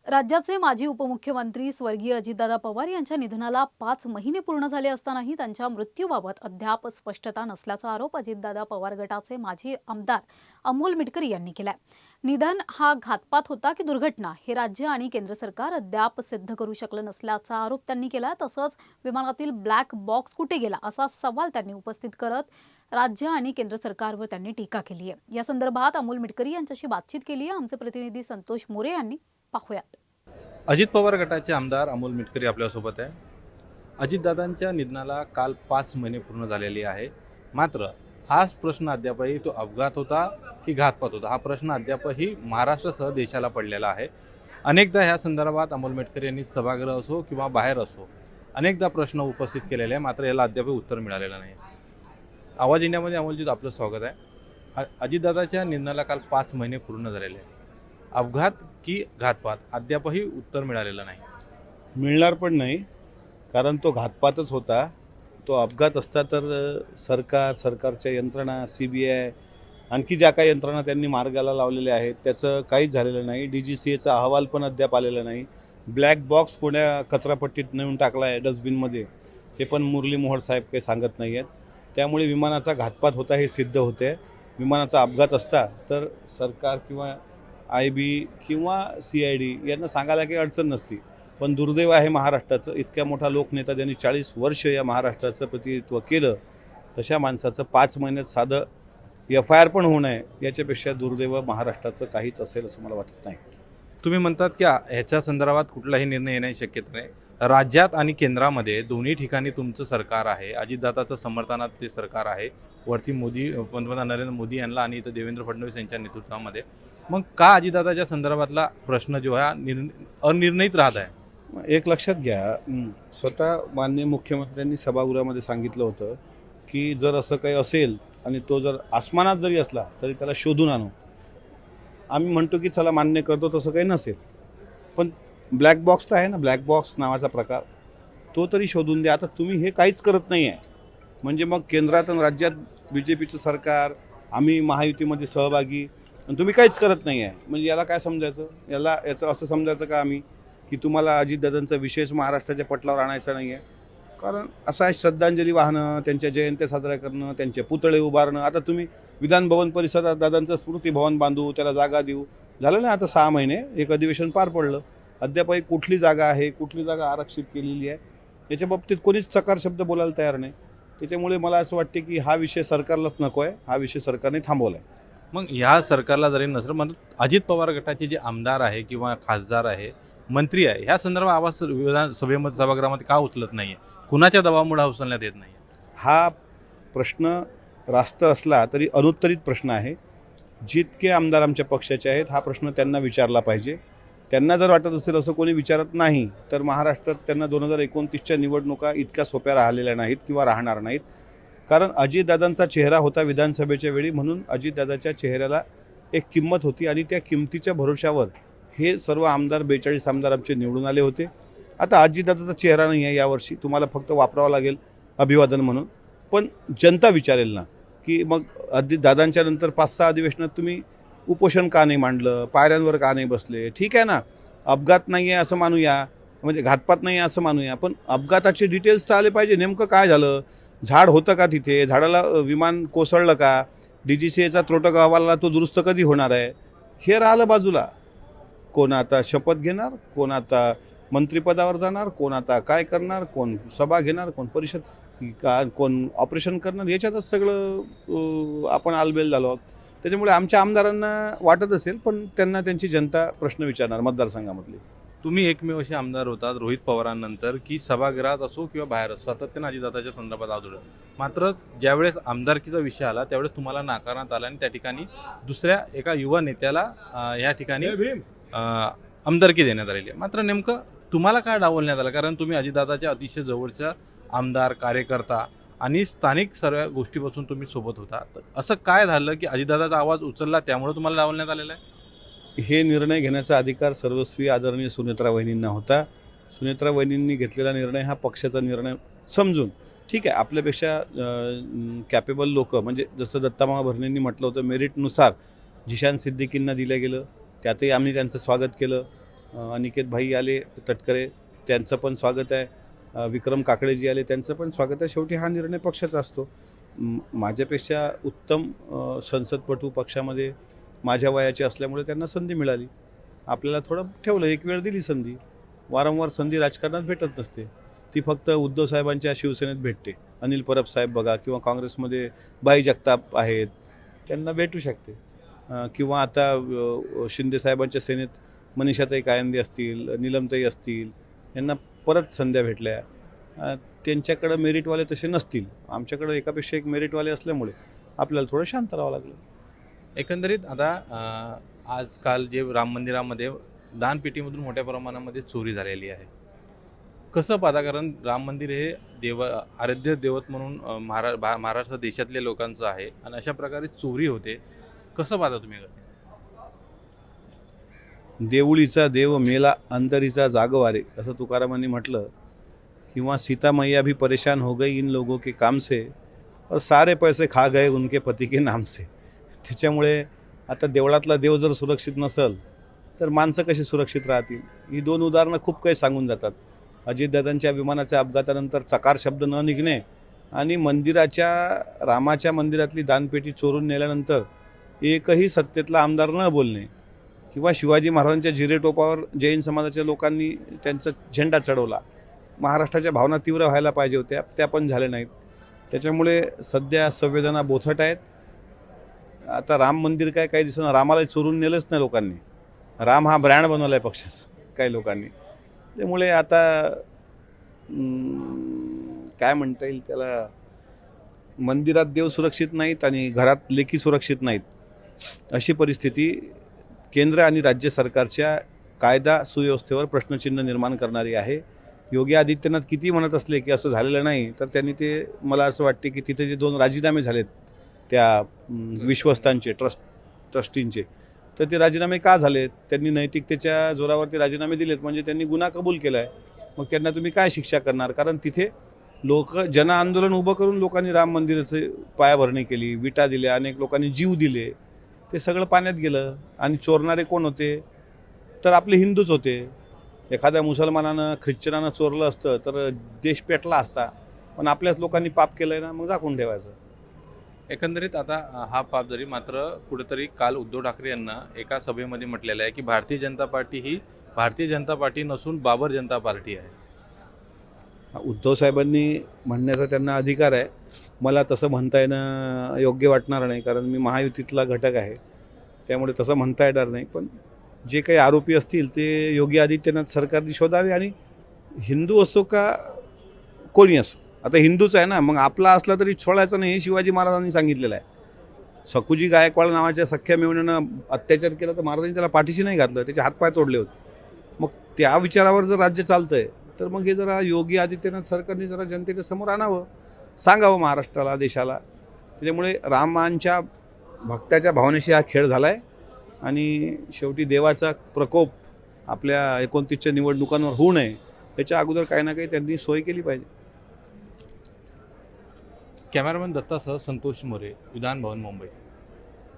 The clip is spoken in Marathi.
राज्याचे माजी उपमुख्यमंत्री स्वर्गीय अजितदादा पवार यांच्या निधनाला 5 महिने पूर्ण झाले असतानाही त्यांच्या मृत्यूबाबत अद्याप स्पष्टता नसल्याचा आरोप अजितदादा पवार गटाचे माजी आमदार अमोल मिटकरी यांनी केलाय. निधन हा घातपात होता की दुर्घटना हे राज्य आणि केंद्र सरकार अद्याप सिद्ध करू शकलं नसल्याचा आरोप त्यांनी केला. तसंच विमानातील ब्लॅक बॉक्स कुठे गेला असा सवाल त्यांनी उपस्थित करत राज्य आणि केंद्र सरकारवर त्यांनी टीका केली आहे. या संदर्भात अमोल मिटकरी यांच्याशी बातचीत केली आहे. आमचे प्रतिनिधी संतोष मोरे यांनी पाहूयात. अजित पवार गटाचे आमदार अमोल मिटकरी आपल्यासोबत आहे. अजितदादांच्या निधनाला काल 5 महिने पूर्ण झालेले आहे. मात्र हाच प्रश्न अद्यापही तो अपघात होता की घातपात होता हा प्रश्न अद्यापही महाराष्ट्रासह देशाला पडलेला आहे. अनेकदा ह्या संदर्भात अमोल मिटकरी यांनी सभागृह असो किंवा बाहेर असो अनेकदा प्रश्न उपस्थित केलेले आहे. मात्र याला अद्याप उत्तर मिळालेलं नाही. आवाज इंडियामध्ये अमोलजी आपलं स्वागत आहे. अजितदादाच्या निधनाला काल 5 महिने पूर्ण झालेले आहे. अपघात की घातपात अद्यापही उत्तर मिळालेलं नाही. मिळणार पण नाही, कारण तो घातपातच होता. तो अपघात असता तर सरकारच्या यंत्रणा, CBI आणखी ज्या काही यंत्रणा त्यांनी मार्गाला लावलेल्या आहेत त्याचं काहीच झालेलं नाही. DGCAचा अहवाल पण अद्याप आलेला नाही. ब्लॅक बॉक्स कोण्या कचरापट्टीत नेऊन टाकला आहे डस्टबिनमध्ये ते पण मुरली मोहोळ साहेब काही सांगत नाही आहेत. त्यामुळे विमानाचा घातपात होता हे सिद्ध होते. विमानाचा अपघात असता तर सरकार किंवा IB किंवा CID यांना सांगायला काही अडचण नसती. पण दुर्दैव आहे महाराष्ट्राचं. इतक्या मोठा लोकनेता ज्यांनी 40 वर्ष या महाराष्ट्राचं प्रतिनिधित्व केलं, तशा माणसाचं 5 महिन्यात साधं FIR पण होऊ नये याच्यापेक्षा दुर्दैव महाराष्ट्राचं काहीच असेल असं मला वाटत नाही. तुम्ही म्हणतात की ह्याच्या संदर्भात कुठलाही निर्णय येण्याची शक्यता नाही. राज्यात आणि केंद्रामध्ये दोन्ही ठिकाणी तुमचं सरकार आहे. अजितदादाचं समर्थनात ते सरकार आहे. वरती पंतप्रधान नरेंद्र मोदी यांना आणि इथं देवेंद्र फडणवीस यांच्या नेतृत्वामध्ये. मग का अजितदादाच्या संदर्भातला प्रश्न जो आहे अनिर्णित राहत आहे? एक लक्षात घ्या, स्वतः माननीय मुख्यमंत्र्यांनी सभागृहामध्ये सांगितलं होतं की जर असं काही असेल आणि तो जर आसमानात जरी असला तरी त्याला शोधून आणू. आम्ही म्हणतो की चला मान्य करतो तसं काही नसेल, पण ब्लॅक बॉक्स तर आहे ना, ब्लॅक बॉक्स नावाचा प्रकार, तो तरी शोधून द्या. आता तुम्ही हे काहीच करत नाही आहे म्हणजे मग केंद्रात आणि राज्यात BJPचं सरकार, आम्ही महायुतीमध्ये सहभागी, आणि तुम्ही काहीच करत नाही आहे. म्हणजे याला काय समजायचं? याचं असं समजायचं का आम्ही की तुम्हाला अजितदादांचा विशेष महाराष्ट्राच्या पटलावर आणायचा नाही आहे? कारण असं आहे, श्रद्धांजली वाहणं, त्यांच्या जयंत्या साजऱ्या करणं, त्यांचे पुतळे उभारणं. आता तुम्ही विधान भवन परिसरात दादांचं स्मृती भवन बांधू, त्याला जागा देऊ, झालं ना आता 6 महिने, एक अधिवेशन पार पडलं, अद्यापही कुठली जागा आहे, कुठली जागा आरक्षित केलेली आहे याच्या बाबतीत कोणीच चकार शब्द बोलायला तयार नाही. त्याच्यामुळे मला असं वाटते की हा विषय सरकारलाच नको आहे, हा विषय सरकारने थांबवला आहे. मग ह्या सरकारला जरी नसेल, म्हणून अजित पवार गटाचे जे आमदार आहे किंवा खासदार आहे, मंत्री आहे, ह्या संदर्भात आवाज विधानसभेमध्ये सभागृहामध्ये का उचलत नाही आहे? कुणाच्या दबावामुळे हा उचलण्यात येत नाही? हा प्रश्न रास्त असला तरी अनुत्तरित प्रश्न आहे. जितके आमदार आमच्या पक्षाचे आहेत हा प्रश्न त्यांना विचारला पाहिजे. त्यांना जर वाटत असेल असं कोणी विचारत नाही तर महाराष्ट्रात त्यांना 2029च्या निवडणुका इतक्या सोप्या राहिलेल्या नाहीत किंवा राहणार नाहीत. कारण अजितदादांचा चेहरा होता विधानसभेच्या वेळी, म्हणून अजितदादाच्या चेहऱ्याला एक किंमत होती आणि त्या किंमतीच्या भरोशावर हे सर्व आमदार 42 आमदार आमचे निवडून आले होते. आता अजितदादाचा चेहरा नाही आहे यावर्षी, तुम्हाला फक्त वापरावं लागेल अभिवादन म्हणून. पण जनता विचारेल ना की मग अजितदादांच्या नंतर 5-6 अधिवेशनात तुम्ही उपोषण का नाही मांडलं, पायऱ्यांवर का नाही बसले? ठीक आहे ना, अपघात नाही आहे असं मानूया, म्हणजे घातपात नाही आहे असं मानूया, पण अपघाताचे डिटेल्स तर आले पाहिजे. नेमकं काय झालं? झाड होतं का तिथे? झाडाला विमान कोसळलं का? DGCAचा त्रोटक अहवालाला तो दुरुस्त कधी होणार आहे? हे राहिलं बाजूला. कोण आता शपथ घेणार, कोण आता मंत्रिपदावर जाणार, कोण आता काय करणार, कोण सभा घेणार, कोण परिषद का, कोण ऑपरेशन करणार, याच्यातच सगळं आपण आलबेल झालो आहोत. त्याच्यामुळे आमच्या आमदारांना वाटत असेल, पण त्यांना त्यांची जनता प्रश्न विचारणार मतदारसंघामधले. तुम्ही एकमेव असे आमदार होतात रोहित पवारांनंतर की सभागृहात असो किंवा बाहेर असो सातत्याने अजितदादाच्या संदर्भात आढळलं. मात्र ज्यावेळेस आमदारकीचा विषय आला त्यावेळेस तुम्हाला नाकारण्यात आला आणि त्या ठिकाणी दुसऱ्या एका युवा नेत्याला या ठिकाणी आमदारकी देण्यात आलेली आहे. मात्र नेमकं तुम्हाला काय डावलण्यात आलं? कारण तुम्ही अजितदादाच्या अतिशय जवळच्या आमदार, कार्यकर्ता आणि स्थानिक सर्व गोष्टीपासून तुम्ही सोबत होता. तर असं काय झालं की अजितदादाचा आवाज उचलला त्यामुळे तुम्हाला डावलण्यात आलेला आहे? हे निर्णय घेण्याचा अधिकार सर्वस्वी आदरणीय सुनेत्रा वहिनींना होता. सुनेत्रा वहिनींनी घेतलेला निर्णय हा पक्षाचा निर्णय समजून, ठीक आहे, आपल्यापेक्षा कॅपेबल लोक, म्हणजे जसं दत्तामामा भरणेंनी म्हटलं होतं, मेरिटनुसार जिशान सिद्दीकींना दिलं गेलं, त्यातही आम्ही त्यांचं स्वागत केलं. अनिकेत भाई आले तटकरे, त्यांचं पण स्वागत आहे. विक्रम काकडेजी आले, त्यांचं पण स्वागत आहे. शेवटी हा निर्णय पक्षाचा असतो. माझ्यापेक्षा उत्तम संसदपटू पक्षामध्ये माझ्या वयाचे असल्यामुळे त्यांना संधी मिळाली. आपल्याला थोडं ठेवलं, एक वेळ दिली संधी. वारंवार संधी राजकारणात भेटत नसते. ती फक्त उद्धव साहेबांच्या शिवसेनेत भेटते. अनिल परब साहेब बघा, किंवा काँग्रेसमध्ये बाई जगताप आहेत, त्यांना भेटू शकते. किंवा आता शिंदे साहेबांच्या सेनेत मनीषाताई कायंदे असतील, नीलमताई असतील, यांना परत संध्या भेटल्या. त्यांच्याकडं मेरिटवाले तसे नसतील. आमच्याकडं एकापेक्षा एक मेरिटवाले असल्यामुळे आपल्याला थोडं शांत राहावं लागलं. एकंदरीत आता आजकाल जे राम मंदिरामध्ये दानपेटीमधून मोठ्या प्रमाणामध्ये चोरी झालेली आहे. कसं पाहता, कारण राम मंदिर हे आराध्य दैवत म्हणून महाराष्ट्र देशातल्या लोकांचं आहे आणि अशा प्रकारे चोरी होते, कसं पाहता तुम्ही? देऊळीचा देव मेला अंतरीचा जागवारे, असं तुकारामांनी म्हटलं. किंवा सीता मैया भी परेशान हो गई इन लोगों के काम से और सारे पैसे खा गए उनके पती के नाम से. त्याच्यामुळे आता देवळातला देव जर सुरक्षित नसेल तर माणसं कशी सुरक्षित राहतील? ही दोन उदाहरणं खूप काही सांगून जातात. अजितदादांच्या विमानाच्या अपघातानंतर चकार शब्द न निघणे आणि रामाच्या मंदिरातली दानपेटी चोरून नेल्यानंतर एकही सत्तेतला आमदार न बोलणे, किंवा शिवाजी महाराजांच्या जिरेटोपावर जैन समाजाच्या लोकांनी त्यांचा झेंडा चढवला. महाराष्ट्राच्या भावना तीव्र व्हायला पाहिजे होत्या, त्या पण झाल्या नाहीत. त्याच्यामुळे सध्या संवेदना बोथट आहेत. आता राम मंदिर काही दिवसांना रामाला चोरून नेलंच नाही लोकांनी. राम हा ब्रँड बनवला आहे पक्षाचा काही लोकांनी. त्यामुळे आता काय म्हणता येईल त्याला, मंदिरात देव सुरक्षित नाहीत आणि घरात लेकी सुरक्षित नाहीत, अशी परिस्थिती केंद्र आणि राज्य सरकारच्या कायदा सुव्यवस्थेवर प्रश्नचिन्ह निर्माण करणारी आहे. योगी आदित्यनाथ किती म्हणत असले की असं झालेलं नाही, तर त्यांनी ते, मला असं वाटते की तिथे जे 2 राजीनामे झालेत त्या विश्वस्तांचे, ट्रस्टींचे, तर ते राजीनामे का झालेत? त्यांनी नैतिकतेच्या जोरावर ते राजीनामे दिलेत, म्हणजे त्यांनी गुन्हा कबूल केला आहे. मग त्यांना तुम्ही काय शिक्षा करणार? कारण तिथे जन आंदोलन उभं करून लोकांनी राम मंदिराचे पायाभरणी केली, विटा दिल्या, अनेक लोकांनी जीव दिले. ते सगळं पाण्यात गेलं. आणि चोरणारे कोण होते? तर आपले हिंदूच होते. एखाद्या मुसलमानानं, ख्रिश्चनानं चोरलं असतं तर देश पेटला असता. पण आपल्याच लोकांनी पाप केलंय ना, मग झाकून ठेवायचं. एकंदरीत आता हा पाप जरी, मात्र कुठेतरी काल उद्धव ठाकरे यांना एका सभेमध्ये म्हटलेलं आहे की भारतीय जनता पार्टी ही भारतीय जनता पार्टी नसून बाबर जनता पार्टी आहे. उद्धव साहेबांनी म्हणण्याचा त्यांना अधिकार आहे. मला तसं म्हणता येणं योग्य वाटणार नाही, कारण मी महायुतीतला घटक आहे. त्यामुळे तसं म्हणता येणार नाही. पण जे काही आरोपी असतील ते योगी आदित्यनाथ सरकारने शोधावे. आणि हिंदू असो का कोणी असो, आता हिंदूच आहे ना, मग आपला असला तरी सोडायचं नाही, हे शिवाजी महाराजांनी सांगितलेलं आहे. सखुजी गायकवाड नावाच्या सख्या मेवण्यानं अत्याचार केला तर महाराजांनी त्याला पाठीशी नाही घातलं, त्याचे हातपाय तोडले होते. मग त्या विचारावर जर राज्य चालतंय तर मग हे जरा योगी आदित्यनाथ सरकारने जरा जनतेच्या समोर आणावं, सांगावं महाराष्ट्राला, देशाला. त्याच्यामुळे रामांच्या भक्ताच्या भावनेशी हा खेळ झाला आहे. आणि शेवटी देवाचा प्रकोप आपल्या 29च्या निवडणुकांवर होऊ नये, याच्या अगोदर काही ना काही त्यांनी सोय केली पाहिजे. कॅमेरामॅन दत्तासह संतोष मोरे, विधान भवन, मुंबई.